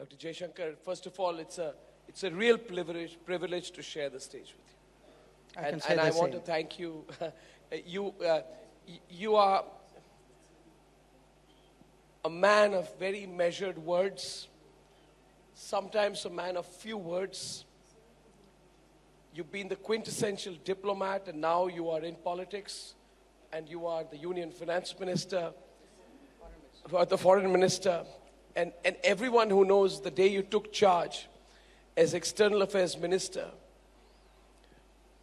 Dr. Jaishankar, first of all, it's a real privilege to share the stage with you. And I want to thank you. You are a man of very measured words, sometimes a man of few words. You've been the quintessential diplomat, and now you are in politics, and you are the Union Finance Minister, the Foreign Minister, and everyone who knows the day you took charge as External Affairs Minister,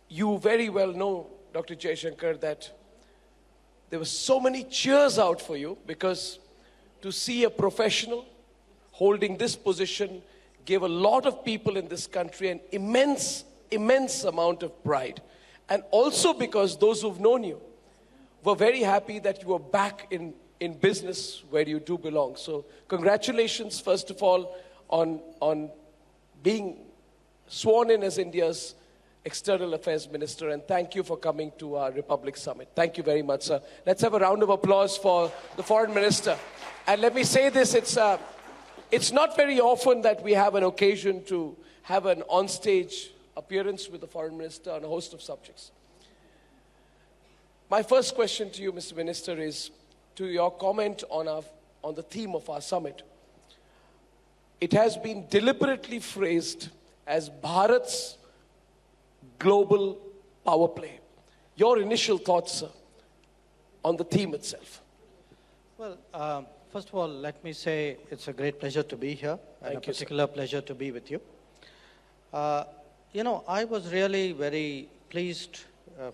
you very well know, Dr. Jaishankar, that there were so many cheers out for you, because to see a professional holding this position gave a lot of people in this country an immense amount of pride. And also because those who've known you were very happy that you were back in business where you do belong. So congratulations, first of all, on being sworn in as India's External Affairs Minister, and thank you for coming to our Republic Summit. Thank you very much, sir. Let's have a round of applause for the Foreign Minister. And let me say this, it's not very often that we have an occasion to have an on-stage appearance with the Foreign Minister on a host of subjects. My first question to you, Mr. Minister, is to your comment on the theme of our summit. It has been deliberately phrased as Bharat's global power play. Your initial thoughts, sir, on the theme itself. Well, first of all, let me say it's a great pleasure to be here, and a particular pleasure to be with you. You know, I was really very pleased,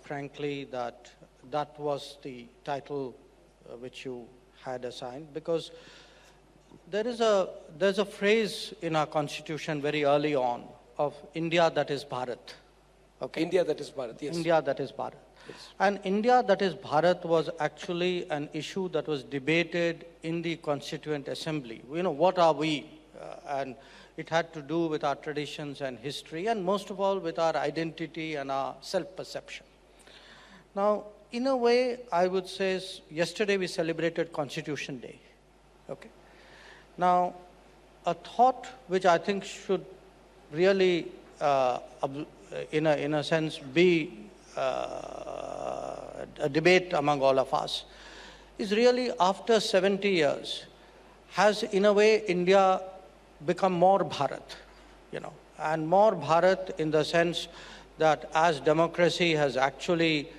frankly, that was the title which you had assigned, because there's a phrase in our constitution very early on of India that is Bharat. Okay? India that is Bharat, yes. India that is Bharat. Yes. And India that is Bharat was actually an issue that was debated in the Constituent Assembly. You know, what are we? And it had to do with our traditions and history, and most of all with our identity and our self-perception. Now, in a way, I would say, yesterday we celebrated Constitution Day. Okay. Now, a thought which I think should really, in a sense, be a debate among all of us, is really after 70 years, has in a way India become more Bharat, you know, and more Bharat in the sense that as democracy has actually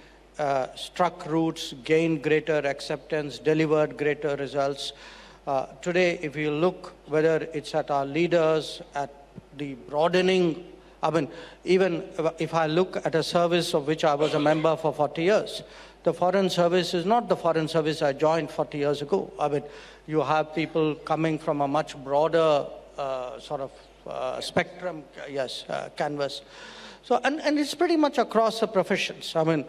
struck roots, gained greater acceptance, delivered greater results. Today, if you look, whether it's at our leaders, at the broadening, I mean, even if I look at a service of which I was a member for 40 years, the foreign service is not the foreign service I joined 40 years ago. I mean, you have people coming from a much broader sort of spectrum, canvas. So, and it's pretty much across the professions. I mean,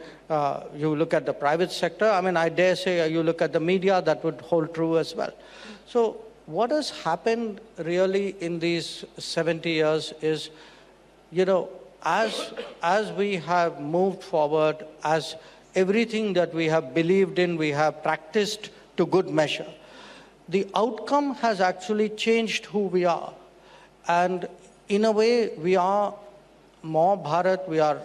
you look at the private sector, I mean, I dare say you look at the media, that would hold true as well. So what has happened really in these 70 years is, you know, as we have moved forward, as everything that we have believed in, we have practiced to good measure, the outcome has actually changed who we are. And in a way, we are more Bharat, we are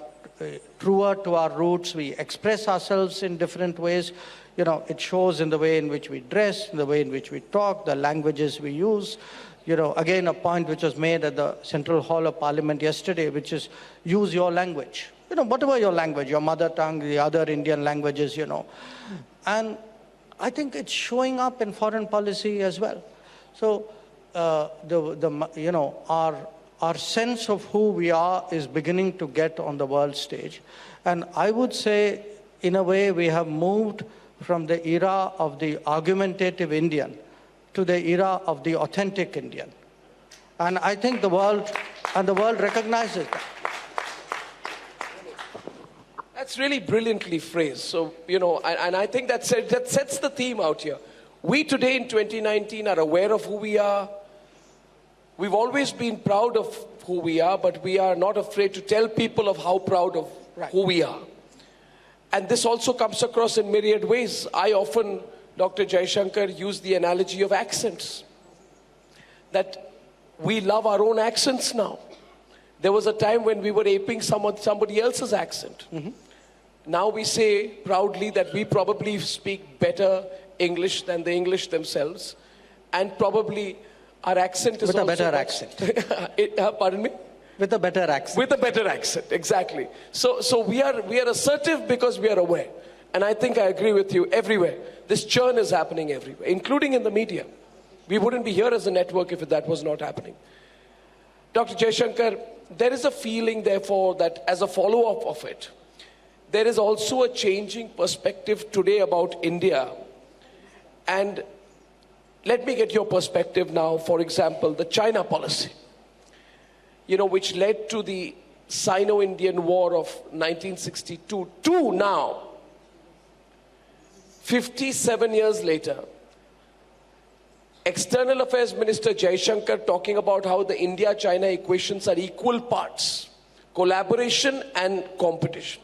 truer to our roots, we express ourselves in different ways. You know, it shows in the way in which we dress, in the way in which we talk, the languages we use. You know, again, a point which was made at the Central Hall of Parliament yesterday, which is use your language. You know, whatever your language, your mother tongue, the other Indian languages, you know. And I think it's showing up in foreign policy as well. So, you know, our sense of who we are is beginning to get on the world stage. And I would say, in a way, we have moved from the era of the argumentative Indian to the era of the authentic Indian. And I think the world recognizes that. That's really brilliantly phrased. So, you know, and I think that sets the theme out here. We today in 2019 are aware of who we are. We've always been proud of who we are, but we are not afraid to tell people of how proud of who we are. And this also comes across in myriad ways. I often, Dr. Jaishankar, use the analogy of accents. That We love our own accents now. There was a time when we were aping somebody else's accent. Now we say proudly that we probably speak better English than the English themselves. And probably our accent is with also... With a better accent. Pardon me? With a better accent. With a better accent, exactly. So we are assertive because we are aware. And I think I agree with you everywhere. This churn is happening everywhere, including in the media. We wouldn't be here as a network if that was not happening. Dr. Jaishankar, there is a feeling, therefore, that as a follow-up of it, there is also a changing perspective today about India. And let me get your perspective now. For example, the China policy, which led to the Sino-Indian War of 1962 to now, 57 years later. External Affairs Minister Jaishankar talking about how the India-China equations are equal parts, collaboration and competition.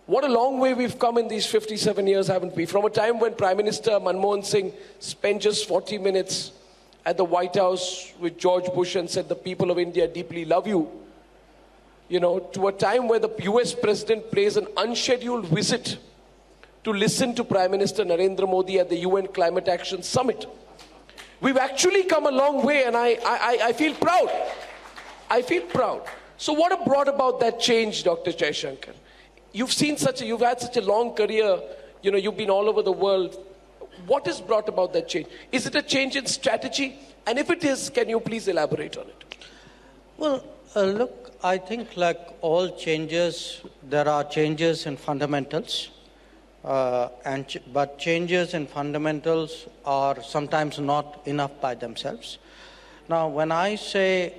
What a long way we've come in these 57 years, haven't we? From a time when Prime Minister Manmohan Singh spent just 40 minutes at the White House with George Bush and said, the people of India deeply love you, to a time where the US President pays an unscheduled visit to listen to Prime Minister Narendra Modi at the UN Climate Action Summit. We've actually come a long way, and I feel proud. I feel proud. So what brought about that change, Dr. Jaishankar? You've had such a long career, you've been all over the world. What has brought about that change? Is it a change in strategy? And if it is, can you please elaborate on it? Well, look, I think like all changes, there are changes in fundamentals. But changes in fundamentals are sometimes not enough by themselves. Now, when I say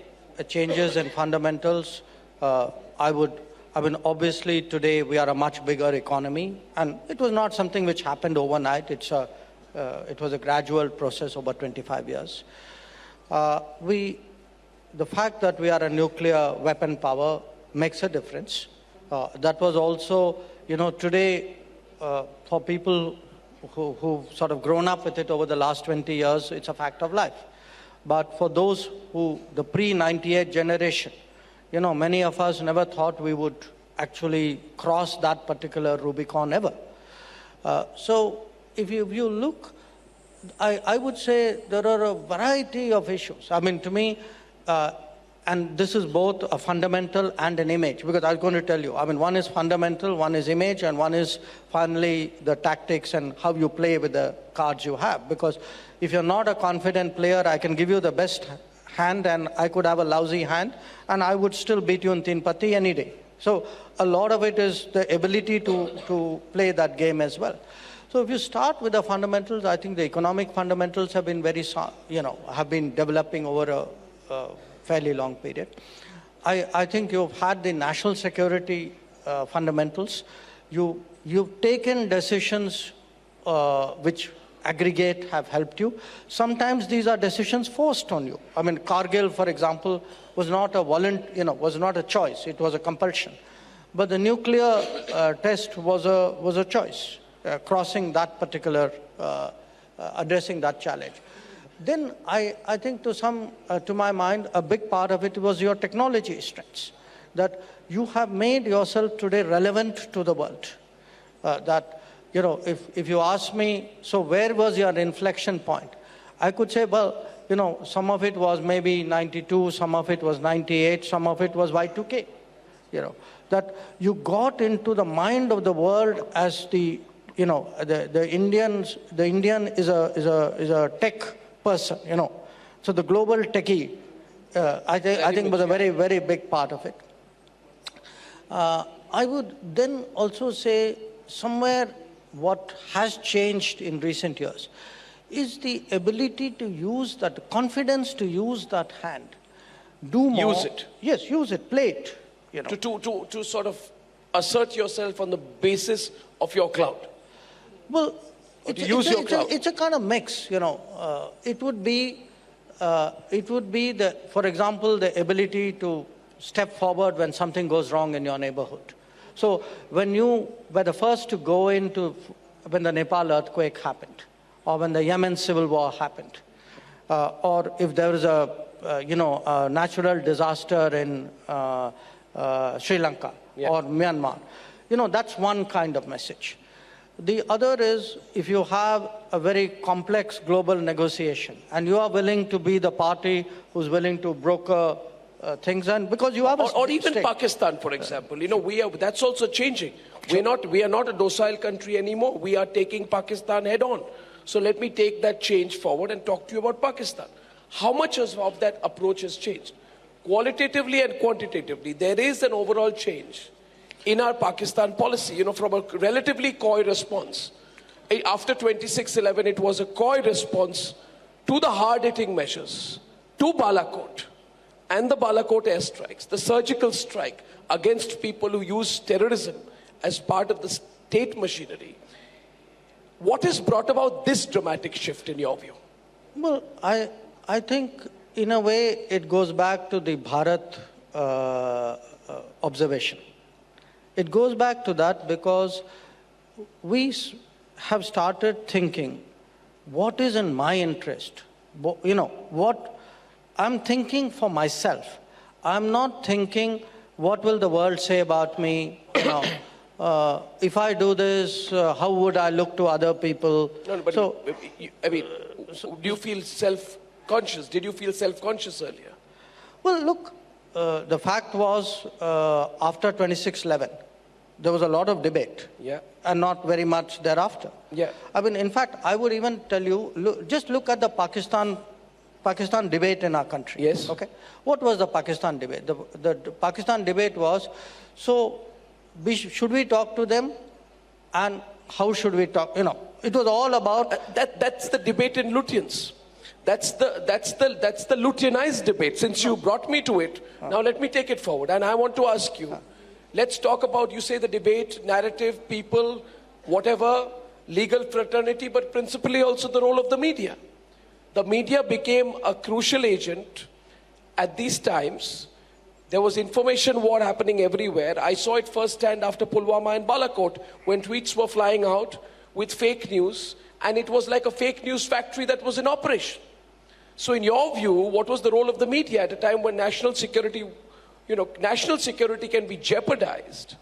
changes in fundamentals, obviously today we are a much bigger economy, and it was not something which happened overnight. It was a gradual process over 25 years. The fact that we are a nuclear weapon power makes a difference. That was also, today, for people who've sort of grown up with it over the last 20 years, it's a fact of life. But for those the pre-98 generation, many of us never thought we would actually cross that particular Rubicon ever. So if you look, I would say there are a variety of issues. I mean, to me, and this is both a fundamental and an image, because I was going to tell you, one is fundamental, one is image, and one is finally the tactics and how you play with the cards you have. Because if you're not a confident player, I can give you the best hand and I could have a lousy hand and I would still beat you in Teen Patti any day. So a lot of it is the ability to play that game as well. So if you start with the fundamentals, I think the economic fundamentals have been have been developing over a fairly long period. I think you've had the national security fundamentals. You've taken decisions which aggregate have helped you. Sometimes these are decisions forced on you. Kargil, for example, was not was not a choice. It was a compulsion. But the nuclear test was a choice, crossing that particular, addressing that challenge. Then I think to my mind, a big part of it was your technology strengths, that you have made yourself today relevant to the world. If you ask me, so where was your inflection point? I could say, well, some of it was maybe 92, some of it was 98, some of it was Y2K. That you got into the mind of the world as the Indian is a tech person, So the global techie, I think was a very, very big part of it. I would then also say somewhere what has changed in recent years is the ability to use that, confidence to use that hand. Do more. Use it. Yes, use it, play it. To sort of assert yourself on the basis of your cloud. Well, it's a kind of mix, It would be for example, the ability to step forward when something goes wrong in your neighborhood. So when you were the first to go when the Nepal earthquake happened, or when the Yemen civil war happened, or if there was natural disaster in Sri Lanka or Myanmar. That's one kind of message. The other is if you have a very complex global negotiation and you are willing to be the party who's willing to broker things, and because you have or even Pakistan, for example, that's also changing. We are not a docile country anymore. We are taking Pakistan head on. So let me take that change forward and talk to you about Pakistan. How much of that approach has changed? Qualitatively and quantitatively, there is an overall change in our Pakistan policy, from a relatively coy response. After 26/11, it was a coy response to the hard-hitting measures, to Balakot and the Balakot airstrikes, the surgical strike against people who use terrorism as part of the state machinery. What has brought about this dramatic shift in your view? Well, I think in a way it goes back to the Bharat observation. It goes back to that because we have started thinking, what is in my interest? What I'm thinking for myself. I'm not thinking, what will the world say about me? If I do this, how would I look to other people? No, but do you feel self-conscious? Did you feel self-conscious earlier? Well, look, the fact was, after 26/11, there was a lot of debate, and not very much thereafter. In fact, I would even tell you, just look at the Pakistan debate in our country. Yes. Okay. What was the Pakistan debate? The Pakistan debate was, should we talk to them, and how should we talk? It was all about that's the debate in Lutyens. That's the Lutyanized debate. Since you brought me to it, now let me take it forward. And I want to ask you, let's talk about, you say the debate, narrative, people, whatever, legal fraternity, but principally also the role of the media. The media became a crucial agent at these times. There was information war happening everywhere. I saw it firsthand after Pulwama and Balakot, when tweets were flying out with fake news, and it was like a fake news factory that was in operation. So in your view, what was the role of the media at a time when national security can be jeopardized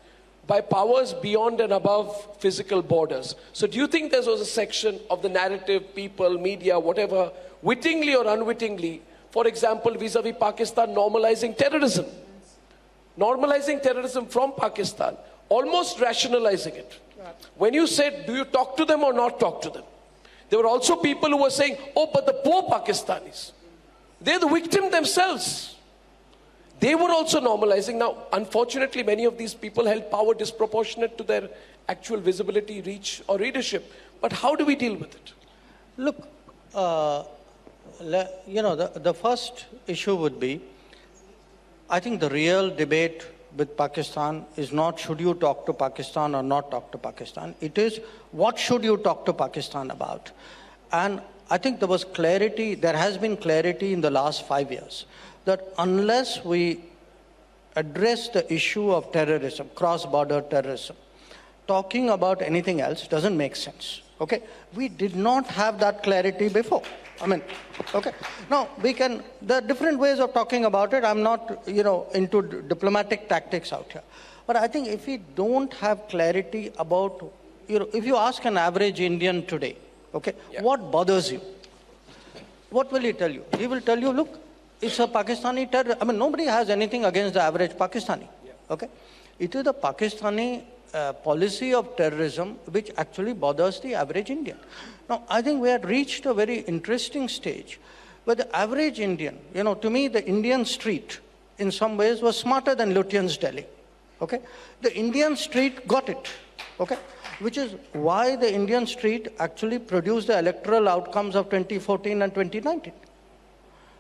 by powers beyond and above physical borders? So do you think there was a section of the narrative, people, media, whatever, wittingly or unwittingly, for example, vis-a-vis Pakistan, normalizing terrorism from Pakistan, almost rationalizing it? When you said, do you talk to them or not talk to them? There were also people who were saying, but the poor Pakistanis, they're the victim themselves. They were also normalizing. Now, unfortunately, many of these people held power disproportionate to their actual visibility, reach, or readership. But how do we deal with it? Look, the first issue would be, I think the real debate with Pakistan is not should you talk to Pakistan or not talk to Pakistan. It is what should you talk to Pakistan about. And I think there has been clarity in the last 5 years that unless we address the issue of terrorism, cross-border terrorism, talking about anything else doesn't make sense. Okay? We did not have that clarity before. Okay. Now, there are different ways of talking about it. I'm not, into diplomatic tactics out here. But I think if we don't have clarity about, if you ask an average Indian today, okay, what bothers you? What will he tell you? He will tell you, look, it's a Pakistani terror. Nobody has anything against the average Pakistani. Okay? It is the Pakistani policy of terrorism which actually bothers the average Indian. Now, I think we had reached a very interesting stage where the average Indian, to me, the Indian street in some ways was smarter than Lutyens' Delhi. Okay? The Indian street got it. Okay? Which is why the Indian street actually produced the electoral outcomes of 2014 and 2019.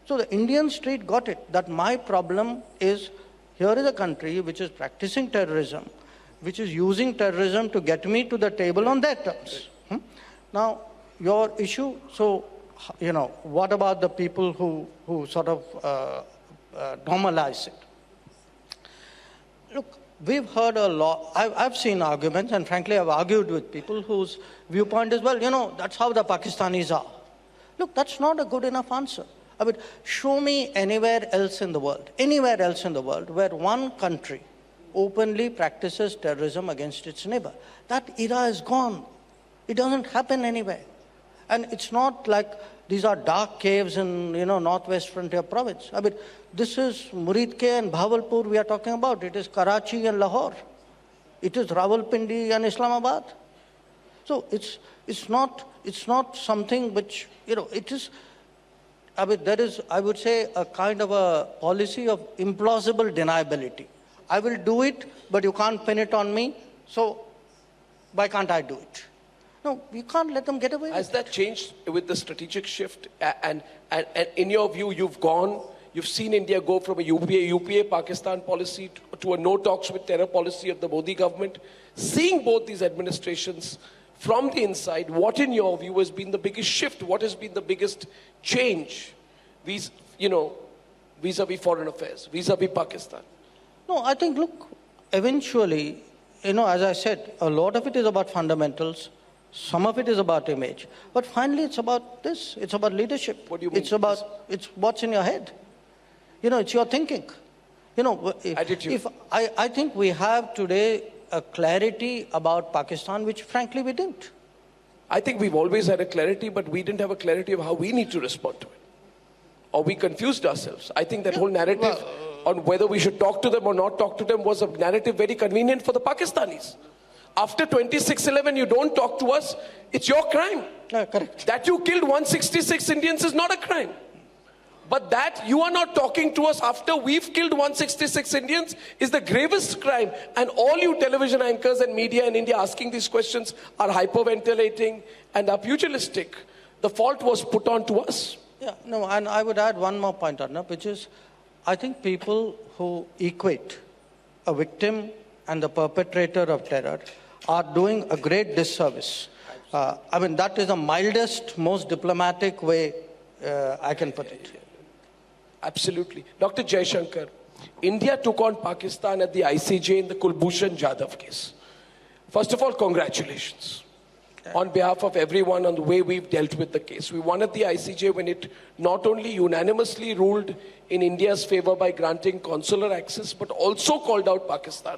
So the Indian street got it, that my problem is, here is a country which is practicing terrorism, which is using terrorism to get me to the table on their terms. Now, your issue, what about the people who sort of normalize it? Look, we've heard a lot, I've seen arguments, and frankly, I've argued with people whose viewpoint is, that's how the Pakistanis are. Look, that's not a good enough answer. I mean, show me anywhere else in the world where one country openly practices terrorism against its neighbor. That era is gone. It doesn't happen anywhere. And it's not like these are dark caves in, Northwest Frontier Province. I mean, this is Muridke and Bahawalpur we are talking about. It is Karachi and Lahore. It is Rawalpindi and Islamabad. So it's not something which, it is, I mean, there is, I would say, a kind of a policy of implausible deniability. I will do it, but you can't pin it on me, so why can't I do it? No, we can't let them get away with it. Has that changed with the strategic shift? And in your view, you've seen India go from a UPA Pakistan policy to a no talks with terror policy of the Modi government. Seeing both these administrations from the inside, what in your view has been the biggest shift? What has been the biggest change vis-a-vis foreign affairs, vis-a-vis Pakistan? No, I think, look, eventually, as I said, a lot of it is about fundamentals. Some of it is about image. But finally, it's about this. It's about leadership. What do you mean? It's what's in your head. It's your thinking. Attitude. I think we have today a clarity about Pakistan, which frankly we didn't. I think we've always had a clarity, but we didn't have a clarity of how we need to respond to it. Or we confused ourselves. I think that whole narrative on whether we should talk to them or not talk to them was a narrative very convenient for the Pakistanis. After 26/11, you don't talk to us, it's your crime. Correct. That you killed 166 Indians is not a crime. But that you are not talking to us after we've killed 166 Indians is the gravest crime. And all you television anchors and media in India asking these questions are hyperventilating and are pugilistic. The fault was put on to us. Yeah, no, and I would add one more point, Arnab, which is, I think people who equate a victim and the perpetrator of terror are doing a great disservice. I mean, that is the mildest, most diplomatic way I can put it. Absolutely. Dr. Jaishankar, India took on Pakistan at the ICJ in the Kulbhushan Jadhav case. First of all, congratulations. On behalf of everyone on the way we've dealt with the case. We won at the ICJ when it not only unanimously ruled in India's favor by granting consular access, but also called out Pakistan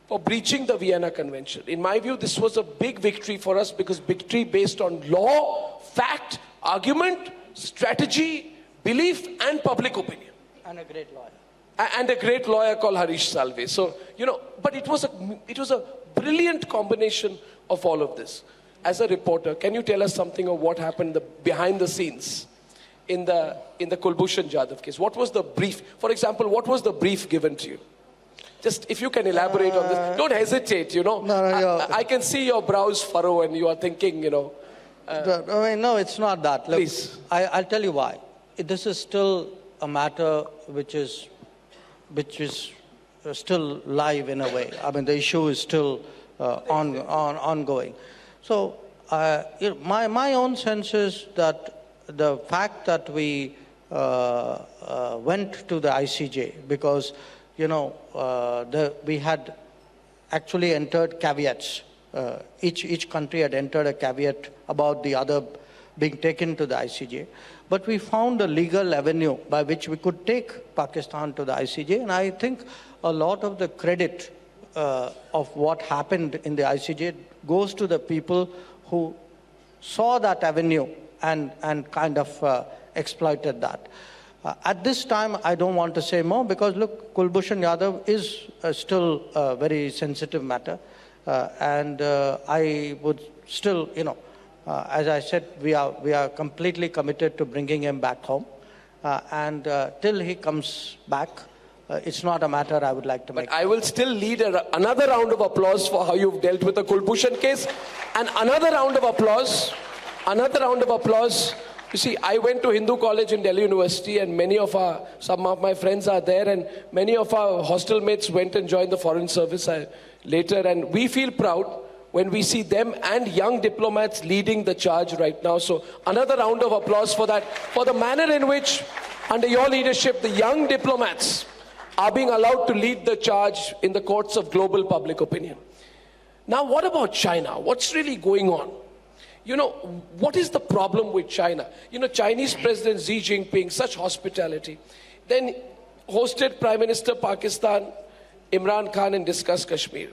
for breaching the Vienna Convention. In my view, this was a big victory for us because victory based on law, fact, argument, strategy, belief and public opinion. And a great lawyer. And a great lawyer called Harish Salve. So, but it was a brilliant combination of all of this. As a reporter, can you tell us something of what happened behind the scenes in the Kulbhushan Jadhav case? What was the brief? For example, what was the brief given to you? Just if you can elaborate on this. Don't hesitate, No, I can see your brows furrow and you are thinking, no, it's not that. Look, please. I'll tell you why. This is still a matter which is still live in a way. I mean, the issue is still ongoing. So, my own sense is that the fact that we went to the ICJ because, we had actually entered caveats. Each country had entered a caveat about the other being taken to the ICJ. But we found a legal avenue by which we could take Pakistan to the ICJ. And I think a lot of the credit of what happened in the ICJ goes to the people who saw that avenue and kind of exploited that. At this time, I don't want to say more because, look, Kulbhushan Jadhav is still a very sensitive matter. And I would still, as I said, we are completely committed to bringing him back home. And till he comes back, it's not a matter I would like to make. But I will still lead another round of applause for how you've dealt with the Kulbhushan case. And another round of applause. You see, I went to Hindu College in Delhi University and some of my friends are there and many of our hostel mates went and joined the Foreign Service later. And we feel proud when we see them and young diplomats leading the charge right now. So another round of applause for that, for the manner in which, under your leadership, the young diplomats are being allowed to lead the charge in the courts of global public opinion. Now, what about China? What's really going on? you know, what is the problem with China? You know, Chinese President Xi Jinping, such hospitality. Then hosted Prime Minister Pakistan, Imran Khan, and discussed Kashmir.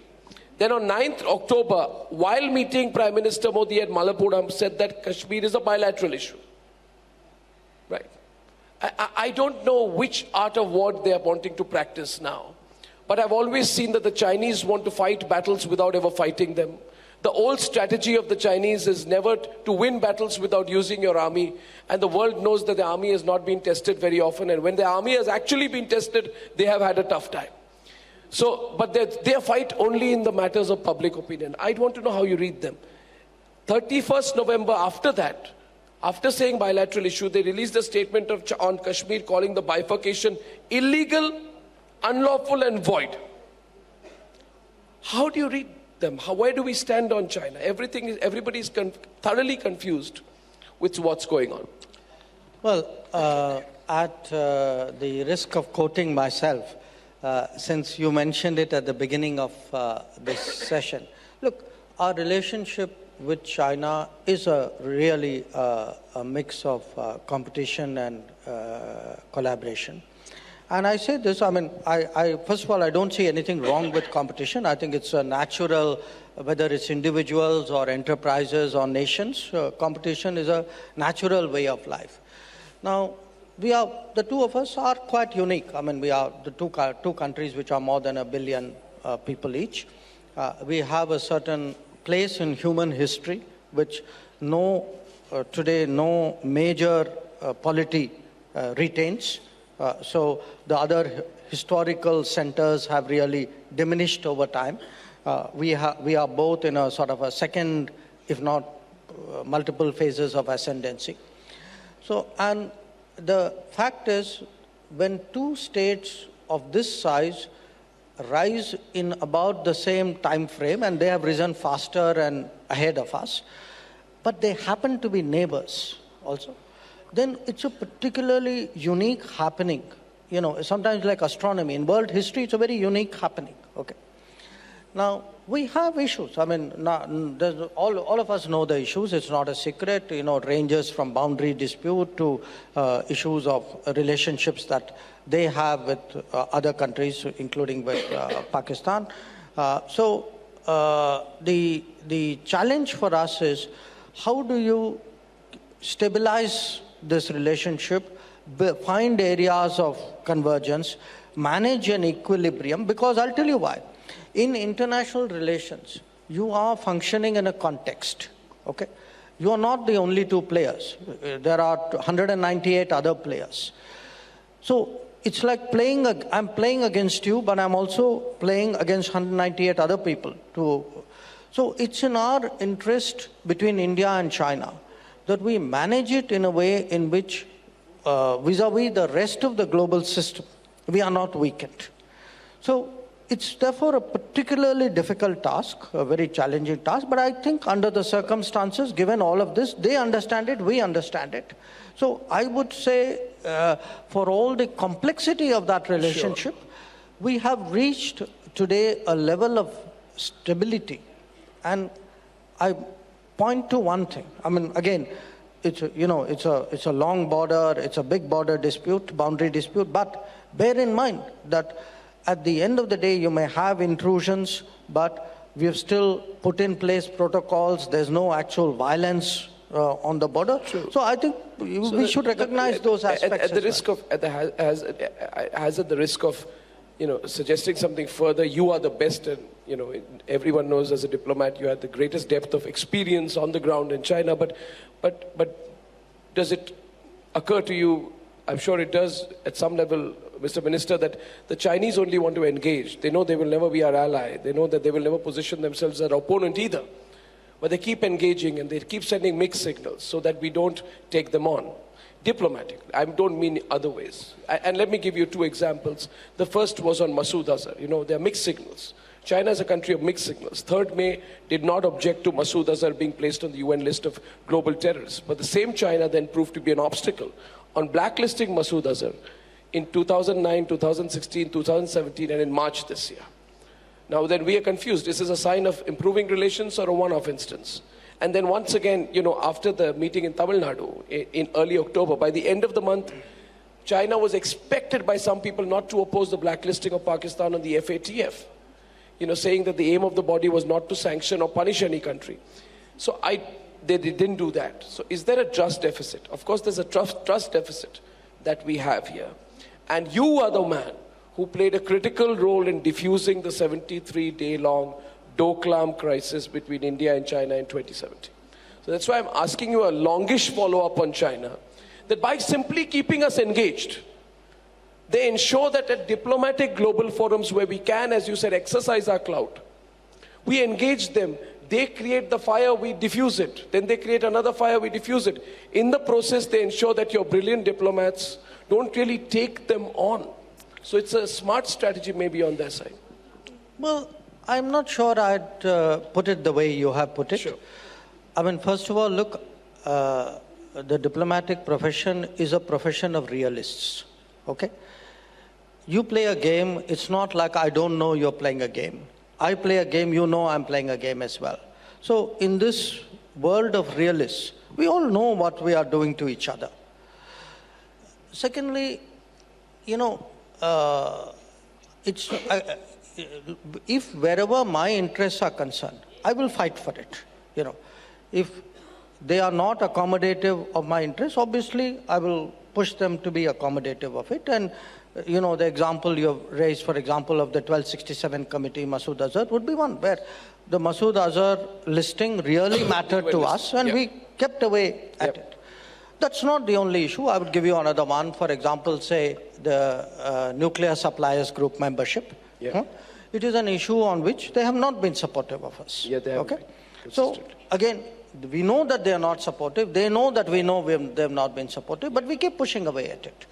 Then on 9th October, while meeting Prime Minister Modi at Malappuram, said that Kashmir is a bilateral issue. Right. I don't know which art of war they are wanting to practice now. But I've always seen that the Chinese want to fight battles without ever fighting them. The old strategy of the Chinese is never to win battles without using your army. And the world knows that the army has not been tested very often. And when the army has actually been tested, they have had a tough time. So, but they fight only in the matters of public opinion. I want to know how you read them. 31st November, after that, after saying bilateral issue, they released a statement on Kashmir calling the bifurcation illegal, unlawful, and void. How do you read them? Where do we stand on China? Everybody is thoroughly confused with what's going on. Well, at the risk of quoting myself, since you mentioned it at the beginning of this session, look, our relationship with China is really a mix of competition and collaboration. And I say this, I mean, first of all, I don't see anything wrong with competition. I think it's a natural, whether it's individuals or enterprises or nations, competition is a natural way of life. Now, the two of us are quite unique. I mean, we are the two countries which are more than 1 billion people each. We have a certain place in human history which today no major polity retains. So the other historical centers have really diminished over time. We are both in a sort of a second, if not multiple phases of ascendancy. So, and the fact is, when two states of this size rise in about the same time frame, and they have risen faster and ahead of us, but they happen to be neighbors also, then it's a particularly unique happening. You know, sometimes like astronomy. In world history, it's a very unique happening. Okay. Now, we have issues. I mean, all of us know the issues. It's not a secret. You know, it ranges from boundary dispute to issues of relationships that they have with other countries, including with Pakistan. So the challenge for us is, how do you stabilize this relationship, find areas of convergence, manage an equilibrium? Because I'll tell you why. In international relations, you are functioning in a context, okay? You are not the only two players. There are 198 other players. So it's like I'm playing against you, but I'm also playing against 198 other people. So it's in our interest between India and China that we manage it in a way in which, vis-a-vis the rest of the global system, we are not weakened. So it's therefore a particularly difficult task, a very challenging task, but I think under the circumstances, given all of this, they understand it, we understand it. So I would say, for all the complexity of that relationship, sure, we have reached today a level of stability. And I point to one thing. I mean, again, it's a long border, it's a big border dispute, boundary dispute, but bear in mind that at the end of the day, you may have intrusions, but we have still put in place protocols. There's no actual violence on the border. True. So I think we should recognize those aspects. At the risk of, at the risk of, suggesting something further, you are the best, and everyone knows as a diplomat you have the greatest depth of experience on the ground in China. But does it occur to you? I'm sure it does at some level, Mr. Minister, that the Chinese only want to engage. They know they will never be our ally. They know that they will never position themselves as our opponent either. But they keep engaging and they keep sending mixed signals so that we don't take them on. Diplomatic. I don't mean other ways. And let me give you two examples. The first was on Masood Azhar. There are mixed signals. China is a country of mixed signals. 3rd May did not object to Masood Azhar being placed on the UN list of global terrorists. But the same China then proved to be an obstacle on blacklisting Masood Azhar in 2009, 2016, 2017, and in March this year. Now then we are confused. Is this a sign of improving relations or a one-off instance? And then once again, after the meeting in Tamil Nadu in early October, by the end of the month, China was expected by some people not to oppose the blacklisting of Pakistan on the FATF, saying that the aim of the body was not to sanction or punish any country. So they didn't do that. So is there a trust deficit? Of course, there's a trust deficit that we have here. And you are the man who played a critical role in diffusing the 73-day-long Doklam crisis between India and China in 2017. So that's why I'm asking you a longish follow-up on China, that by simply keeping us engaged, they ensure that at diplomatic global forums where we can, as you said, exercise our clout, we engage them. They create the fire, we diffuse it. Then they create another fire, we diffuse it. In the process, they ensure that your brilliant diplomats don't really take them on. So it's a smart strategy maybe on their side. Well, I'm not sure I'd put it the way you have put it. Sure. I mean, first of all, look, the diplomatic profession is a profession of realists, okay? You play a game, it's not like I don't know you're playing a game. I play a game, you know I'm playing a game as well. So in this world of realists, we all know what we are doing to each other. Secondly, if wherever my interests are concerned, I will fight for it. If they are not accommodative of my interests, obviously I will push them to be accommodative of it. And the example you have raised, for example, of the 1267 committee, Masood Azhar, would be one where the Masood Azhar listing really mattered to us, and we kept away at it. That's not the only issue. I would give you another one. For example, say the nuclear suppliers group membership. It is an issue on which they have not been supportive of us. Yeah, they have okay? been. So again, we know that they are not supportive. They know that we know they have not been supportive, but we keep pushing away at it.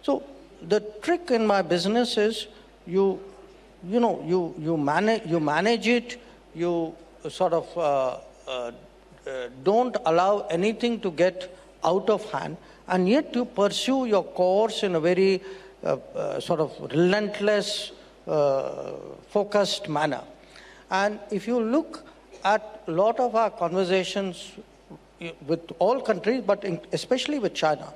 So the trick in my business is you manage it. You sort of don't allow anything to get out of hand, and yet you pursue your course in a very sort of relentless, focused manner. And if you look at a lot of our conversations with all countries, but especially with China,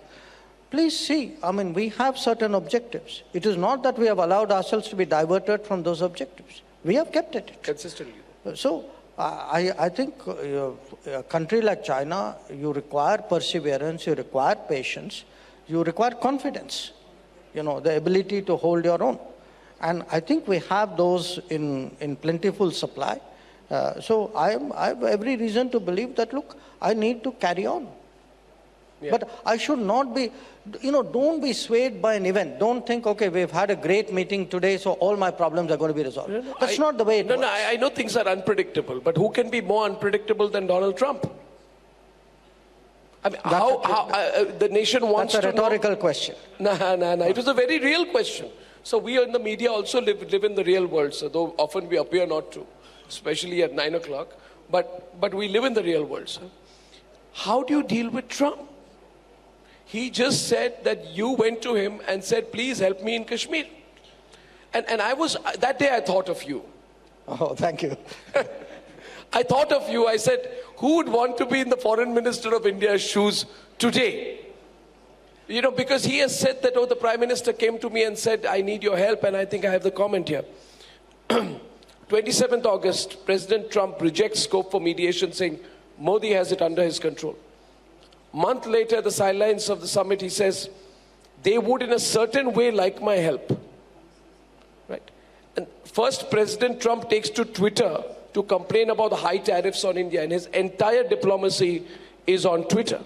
please see, I mean, we have certain objectives. It is not that we have allowed ourselves to be diverted from those objectives. We have kept at it. Consistently. So I think a country like China, you require perseverance, you require patience, you require confidence, the ability to hold your own. And I think we have those in plentiful supply. So I have every reason to believe that, look, I need to carry on. Yeah. But I should not be, don't be swayed by an event. Don't think, okay, we've had a great meeting today, so all my problems are going to be resolved. That's not the way it works. I know things are unpredictable, but who can be more unpredictable than Donald Trump? I mean, the nation wants to know. That's a rhetorical question. No. It was a very real question. So we in the media also live in the real world, so though often we appear not to, especially at 9 o'clock, but we live in the real world. So how do you deal with Trump? He just said that you went to him and said, please help me in Kashmir. And that day I thought of you. Oh, thank you. I thought of you. I said, who would want to be in the foreign minister of India's shoes today? Because he has said that, the prime minister came to me and said, I need your help. And I think I have the comment here. 27th August, President Trump rejects scope for mediation, saying Modi has it under his control. Month later, at the sidelines of the summit, he says, they would in a certain way like my help. Right? And first, President Trump takes to Twitter to complain about the high tariffs on India, and his entire diplomacy is on Twitter.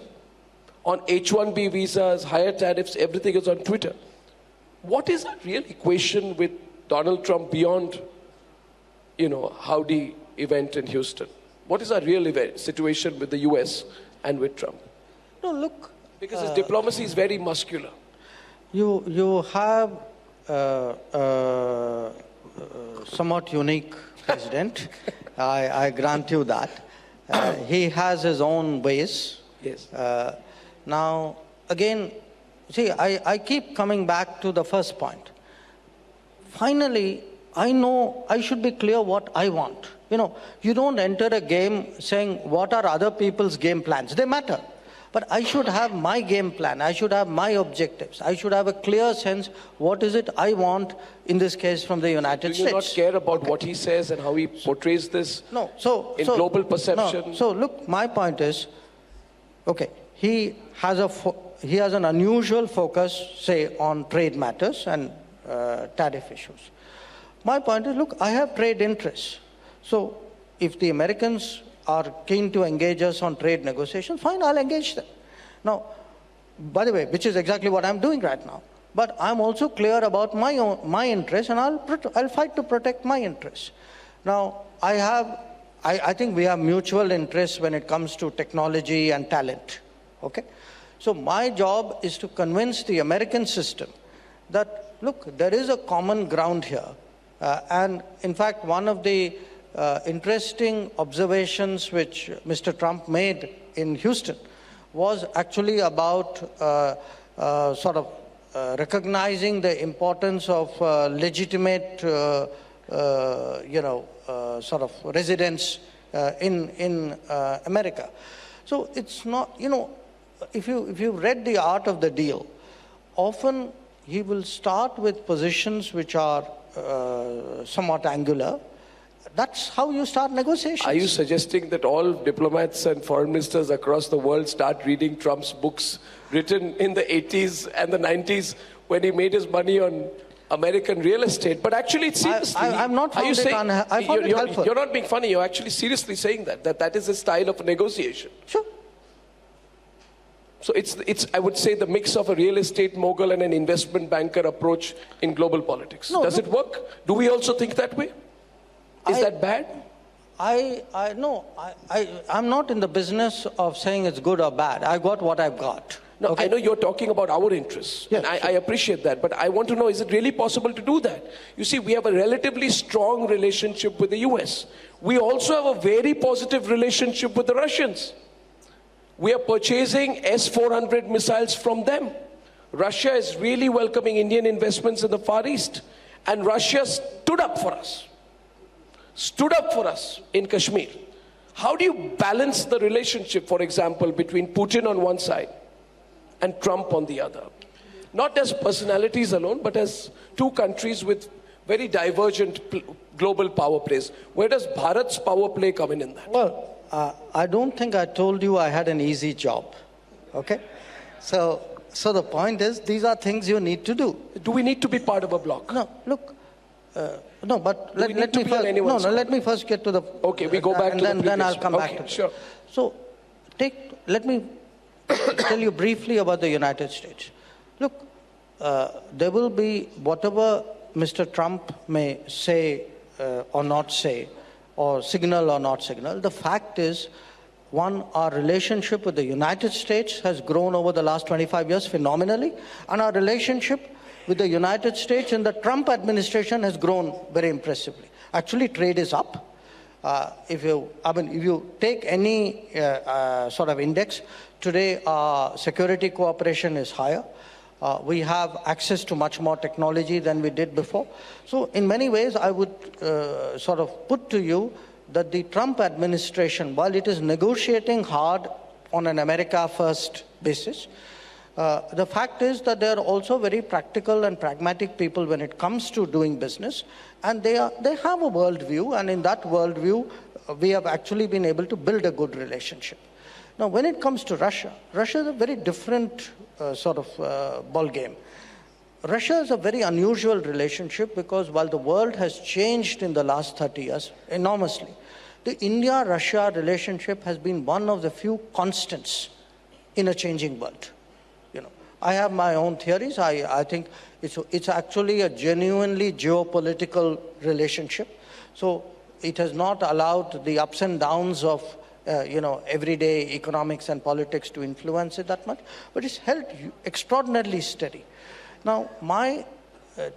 On H-1B visas, higher tariffs, everything is on Twitter. What is the real equation with Donald Trump beyond, Howdy event in Houston? What is our real situation with the US and with Trump? No, look. Because his diplomacy is very muscular. You have somewhat unique president. I grant you that. He has his own ways. Yes. Now, again, see, I keep coming back to the first point. Finally, I know I should be clear what I want. You don't enter a game saying, what are other people's game plans? They matter. But I should have my game plan. I should have my objectives. I should have a clear sense, what is it I want, in this case, from the United States. Do you not care about what he says and how he portrays this in global perception? No. So look, my point is, okay, he has an unusual focus, say, on trade matters and tariff issues. My point is, look, I have trade interests. So if the Americans are keen to engage us on trade negotiations, fine, I'll engage them. Now, by the way, which is exactly what I'm doing right now. But I'm also clear about my interests, and I'll fight to protect my interests. Now, I think we have mutual interests when it comes to technology and talent. Okay? So my job is to convince the American system that, look, there is a common ground here. And in fact, one of the interesting observations which Mr. Trump made in Houston was actually about recognizing the importance of legitimate, residents in America. So it's not, if you read The Art of the Deal, often he will start with positions which are somewhat angular. That's how you start negotiations. Are you suggesting that all diplomats and foreign ministers across the world start reading Trump's books written in the 80s and the 90s when he made his money on American real estate? But actually, seriously, I'm not found it helpful. You're not being funny. You're actually seriously saying that is a style of negotiation. Sure. So it's I would say the mix of a real estate mogul and an investment banker approach in global politics. Does it work? Do we also think that way? Is that bad? I'm not in the business of saying it's good or bad. I got what I've got. No, okay. I know you're talking about our interests. Yes, and I appreciate that. But I want to know, is it really possible to do that? You see, we have a relatively strong relationship with the US. We also have a very positive relationship with the Russians. We are purchasing S-400 missiles from them. Russia is really welcoming Indian investments in the Far East. And Russia stood up for us in Kashmir. How do you balance the relationship, for example, between Putin on one side and Trump on the other? Not as personalities alone, but as two countries with very divergent global power plays. Where does Bharat's power play come in that? Well, I don't think I told you I had an easy job. Okay? So the point is, these are things you need to do. Do we need to be part of a bloc? No, look. Let me first get to the... Okay, we go back to the previous. Then I'll come back to it. Sure. So, let me tell you briefly about the United States. Look, there will be whatever Mr. Trump may say or not say, or signal or not signal. The fact is, our relationship with the United States has grown over the last 25 years phenomenally, and our relationship with the United States in the Trump administration has grown very impressively. Actually, trade is up. If you take any sort of index, today our security cooperation is higher. We have access to much more technology than we did before. So in many ways, I would sort of put to you that the Trump administration, while it is negotiating hard on an America First basis, the fact is that they are also very practical and pragmatic people when it comes to doing business, and they have a worldview, and in that worldview, we have actually been able to build a good relationship. Now, when it comes to Russia, Russia is a very different ball game. Russia is a very unusual relationship because while the world has changed in the last 30 years enormously, the India-Russia relationship has been one of the few constants in a changing world. I have my own theories. I think it's actually a genuinely geopolitical relationship. So it has not allowed the ups and downs of everyday economics and politics to influence it that much, but it's held extraordinarily steady. Now,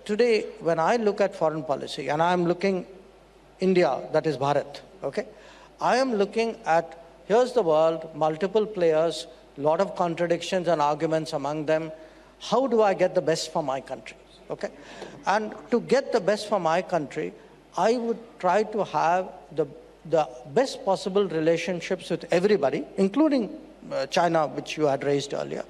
today, when I look at foreign policy, and I'm looking India, that is Bharat, okay? I am looking at, here's the world, multiple players, a lot of contradictions and arguments among them. How do I get the best for my country, okay? And to get the best for my country, I would try to have the best possible relationships with everybody, including China, which you had raised earlier,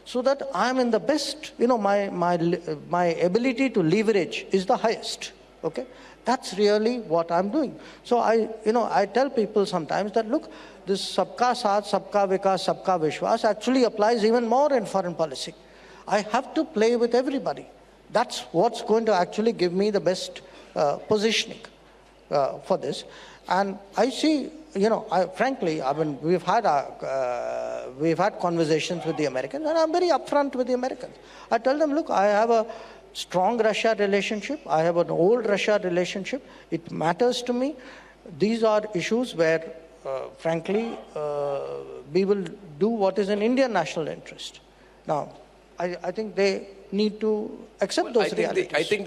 so that I'm in the best, my ability to leverage is the highest, okay? That's really what I'm doing. So I tell people sometimes that, look, this sabka saath, sabka vikas, sabka vishwas actually applies even more in foreign policy. I have to play with everybody. That's what's going to actually give me the best positioning for this. And I see, frankly, I mean, we've had conversations with the Americans, and I'm very upfront with the Americans. I tell them, look, I have a strong Russia relationship. I have an old Russia relationship. It matters to me. These are issues where, frankly, we will do what is in Indian national interest. Now, I think they need to accept those realities. I think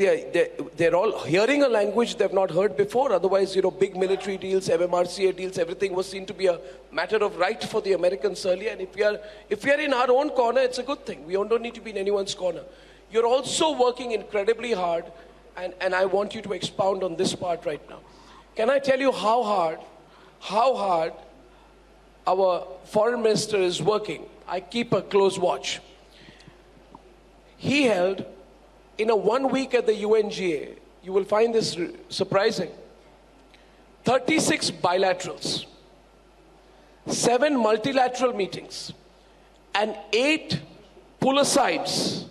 they're all hearing a language they've not heard before. Otherwise, big military deals, MMRCA deals, everything was seen to be a matter of right for the Americans earlier. And if we are in our own corner, it's a good thing. We don't need to be in anyone's corner. You're also working incredibly hard, and I want you to expound on this part right now. Can I tell you how hard our foreign minister is working? I keep a close watch. He held, in a 1 week at the UNGA, you will find this surprising, 36 bilaterals, 7 multilateral meetings, and 8 pull-asides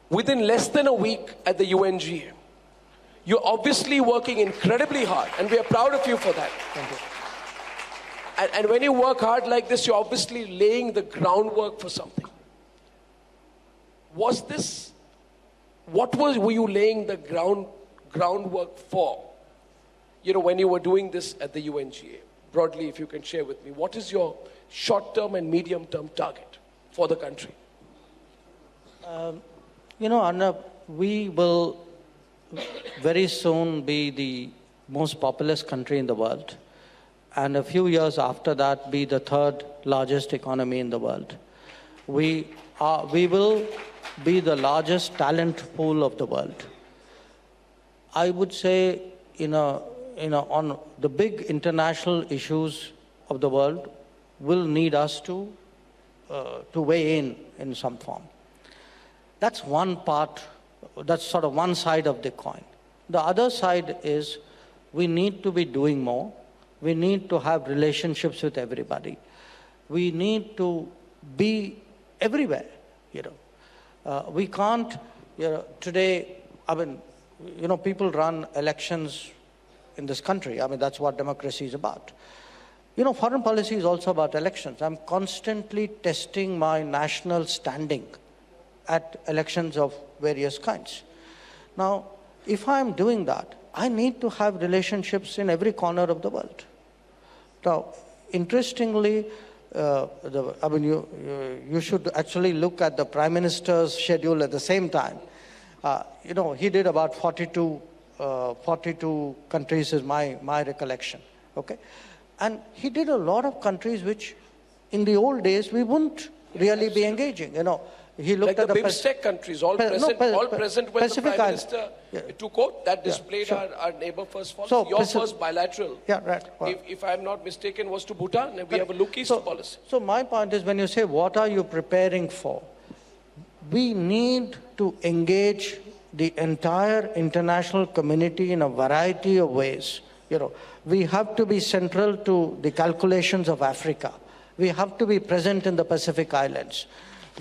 within less than a week at the UNGA. You're obviously working incredibly hard, and we are proud of you for that. Thank you. And when you work hard like this, you're obviously laying the groundwork for something. What were you laying the groundwork for? When you were doing this at the UNGA, broadly, if you can share with me, what is your short-term and medium-term target for the country? Arnab, we will very soon be the most populous country in the world, and a few years after that be the 3rd largest economy in the world. We will be the largest talent pool of the world. I would say, on the big international issues of the world will need us to weigh in some form. That's one part, that's sort of one side of the coin. The other side is we need to be doing more. We need to have relationships with everybody. We need to be everywhere, We can't, today, people run elections in this country. That's what democracy is about. Foreign policy is also about elections. I'm constantly testing my national standing at elections of various kinds. Now, if I'm doing that, I need to have relationships in every corner of the world. Now, interestingly, you should actually look at the Prime Minister's schedule at the same time. He did about 42 countries is my recollection, okay? And he did a lot of countries which in the old days we wouldn't really be engaging, He looked like at the BIMSTEC countries, all present when the Prime Minister took oath. That displayed our neighbor first policy. So, your first bilateral, right. if I'm not mistaken, was to Bhutan, and we have a look east policy. So my point is, when you say, what are you preparing for? We need to engage the entire international community in a variety of ways. We have to be central to the calculations of Africa. We have to be present in the Pacific Islands.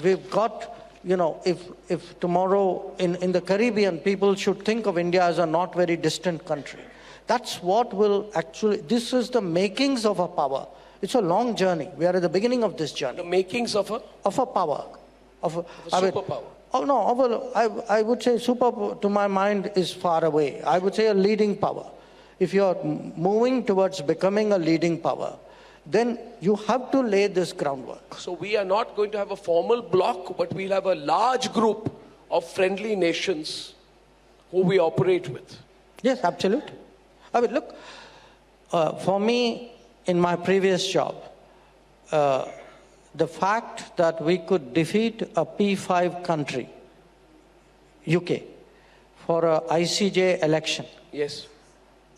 We've got, if tomorrow in the Caribbean, people should think of India as a not very distant country. That's what will actually, this is the makings of a power. It's a long journey. We are at the beginning of this journey. The makings of a? Of a power. Of a superpower. I would say super, to my mind, is far away. I would say a leading power. If you're moving towards becoming a leading power, then you have to lay this groundwork. So we are not going to have a formal bloc, but we'll have a large group of friendly nations who we operate with. Yes, absolutely. Look, for me, in my previous job, the fact that we could defeat a P5 country, UK, for a ICJ election, yes,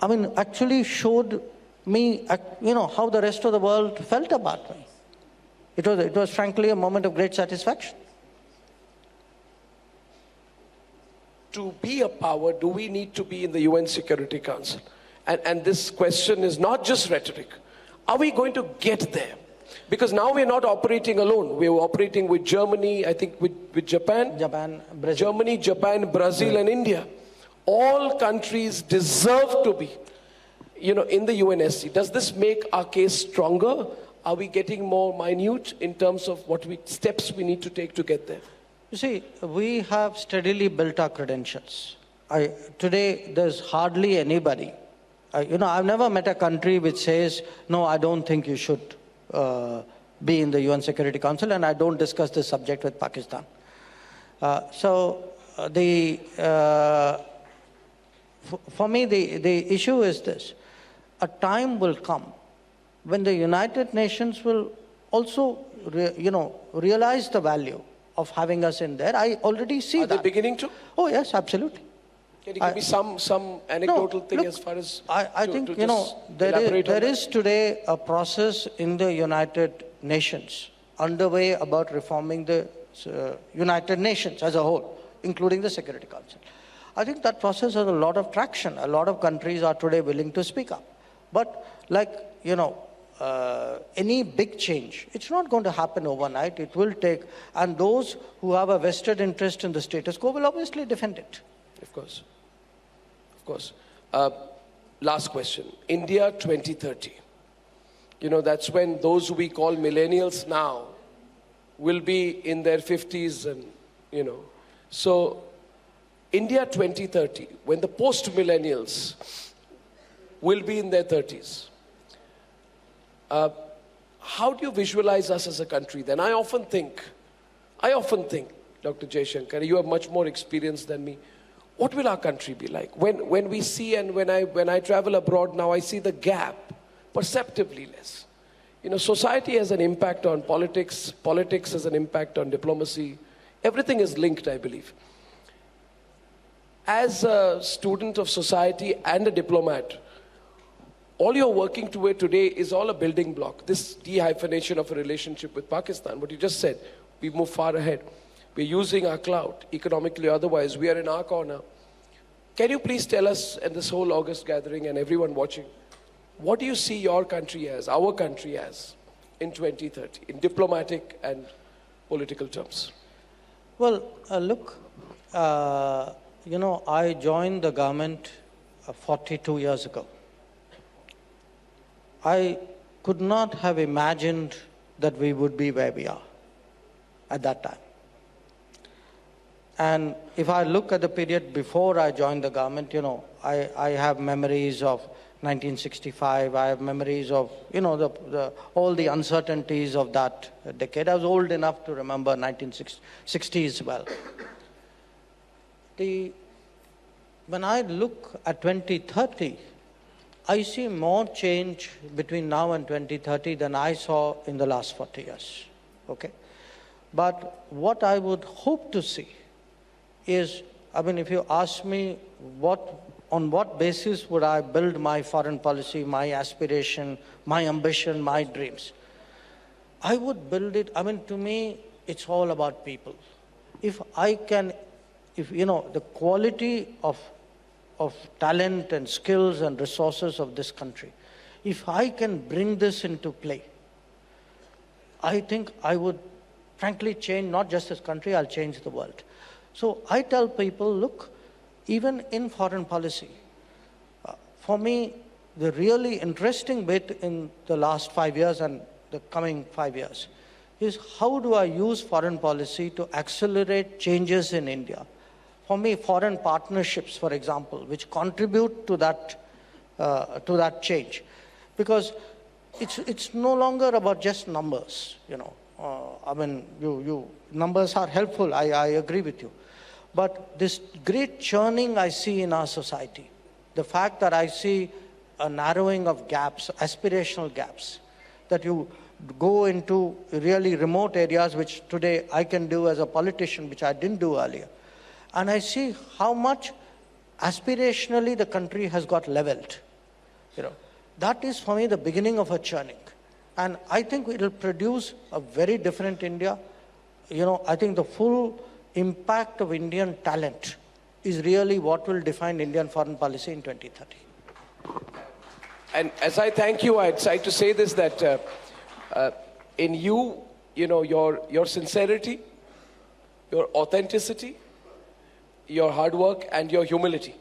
I mean, actually showed me, how the rest of the world felt about me. It was frankly a moment of great satisfaction. To be a power, do we need to be in the UN Security Council? And this question is not just rhetoric. Are we going to get there? Because now we're not operating alone. We're operating with Germany, I think with Japan. Brazil. Germany, Japan, Brazil, and India. All countries deserve to be, in the UNSC. Does this make our case stronger? Are we getting more minute in terms of what steps we need to take to get there? You see, we have steadily built our credentials. Today, there's hardly anybody. I've never met a country which says, no, I don't think you should be in the UN Security Council, and I don't discuss this subject with Pakistan. For me, the issue is this. A time will come when the United Nations will also, realize the value of having us in there. I already see that. Are they beginning to? Oh, yes, absolutely. Can you give me some anecdotal thing look, as far as... I think, there is today a process in the United Nations underway about reforming the United Nations as a whole, including the Security Council. I think that process has a lot of traction. A lot of countries are today willing to speak up. But any big change, it's not going to happen overnight. It will take, and those who have a vested interest in the status quo will obviously defend it. Of course. Last question. India 2030. That's when those who we call millennials now will be in their 50s and, So, India 2030, when the post-millennials will be in their 30s, how do you visualize us as a country then? I often think, Dr. Jaishankar, you have much more experience than me. What will our country be like? When we see, and when I travel abroad now, I see the gap perceptibly less. Society has an impact on politics. Politics has an impact on diplomacy. Everything is linked, I believe. As a student of society and a diplomat, all you're working toward today is all a building block. This de-hyphenation of a relationship with Pakistan, what you just said, we've moved far ahead. We're using our clout, economically or otherwise. We are in our corner. Can you please tell us, and this whole August gathering and everyone watching, what do you see your country as, our country as, in 2030, in diplomatic and political terms? Well, look, I joined the government 42 years ago. I could not have imagined that we would be where we are at that time. And if I look at the period before I joined the government, I have memories of 1965. I have memories of, all the uncertainties of that decade. I was old enough to remember 1960s well. When I look at 2030, I see more change between now and 2030 than I saw in the last 40 years. Okay? But what I would hope to see is, if you ask me on what basis would I build my foreign policy, my aspiration, my ambition, my dreams, I would build it, to me, it's all about people. If the quality of talent and skills and resources of this country, if I can bring this into play, I think I would frankly change not just this country, I'll change the world. So I tell people, look, even in foreign policy, for me, the really interesting bit in the last 5 years and the coming 5 years is how do I use foreign policy to accelerate changes in India? For me, foreign partnerships, for example, which contribute to that change. Because it's no longer about just numbers, numbers are helpful, I agree with you. But this great churning I see in our society, the fact that I see a narrowing of gaps, aspirational gaps, that you go into really remote areas, which today I can do as a politician, which I didn't do earlier. And I see how much aspirationally the country has got leveled. That is for me the beginning of a churning. And I think it will produce a very different India. I think the full impact of Indian talent is really what will define Indian foreign policy in 2030. And as I thank you, I'd like to say this, that in you, your sincerity, your authenticity, your hard work, and your humility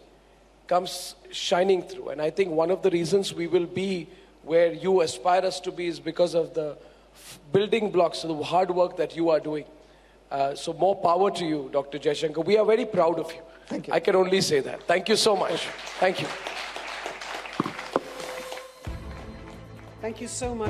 comes shining through. And I think one of the reasons we will be where you aspire us to be is because of the building blocks of the hard work that you are doing. So more power to you, Dr. Jaishankar. We are very proud of you. Thank you. I can only say that. Thank you so much. Thank you. Thank you so much.